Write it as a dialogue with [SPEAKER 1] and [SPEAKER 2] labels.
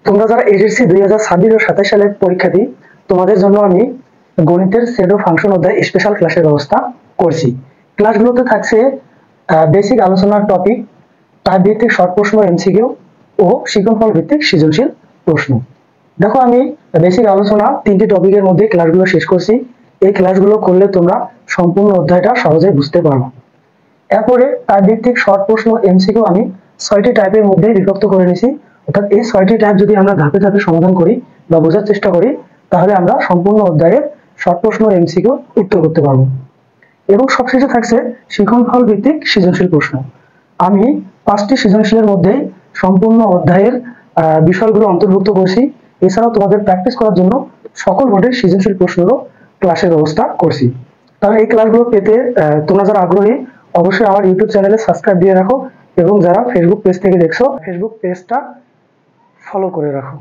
[SPEAKER 1] তোমরা যারা এইচএসসি 2026 ও 27 সালের পরীক্ষার্থী, তোমাদের জন্য আমি গণিতের সেট ও ফাংশন অধ্যায় স্পেশাল ক্লাসের ব্যবস্থা করছি। ক্লাসগুলোতে থাকছে বেসিক আলোচনার টপিক, টাইপ ভিত্তিক শর্ট প্রশ্ন এমসিকিউ ও শিক্ষণফল ভিত্তিক সৃজনশীল প্রশ্ন। দেখো, আমি বেসিক আলোচনা 3টি টপিকের মধ্যে ক্লাসগুলো শেষ করছি। এই ক্লাসগুলো করলে তোমরা সম্পূর্ণ অধ্যায়টা সহজে বুঝতে পারবে। এরপরে টাইপ ভিত্তিক শর্ট প্রশ্ন এমসিকিউ আমি 6টি টাইপের মধ্যে বিভক্ত করে নিয়েছি। অর্থাৎ এই 6টি টাইপ যদি আমরা ধাপে ধাপে সমাধান করি বা বোঝার চেষ্টা করি, তাহলে আমরা সম্পূর্ণ অধ্যায়ের শর্ট প্রশ্ন এমসিকিউ উত্তর করতে পারবো। এবং সবশেষে থাকছে শিক্ষণফল ভিত্তিক সৃজনশীল প্রশ্ন। আমি 5টি সৃজনশীলের মধ্যে সম্পূর্ণ অধ্যায়ের বিষয়গুলো অন্তর্ভুক্ত করছি। এছাড়াও তোমাদের প্র্যাকটিস করার জন্য সকল বোর্ডের সৃজনশীল প্রশ্নেরও ক্লাসের ব্যবস্থা করছি। তাহলে এই ক্লাসগুলো পেতে তোমরা যারা আগ্রহী, অবশ্যই আমার ইউটিউব চ্যানেলে সাবস্ক্রাইব দিয়ে রাখো, এবং যারা ফেসবুক পেজ থেকে দেখছো, ফেসবুক পেজটা ফলো করে রাখো।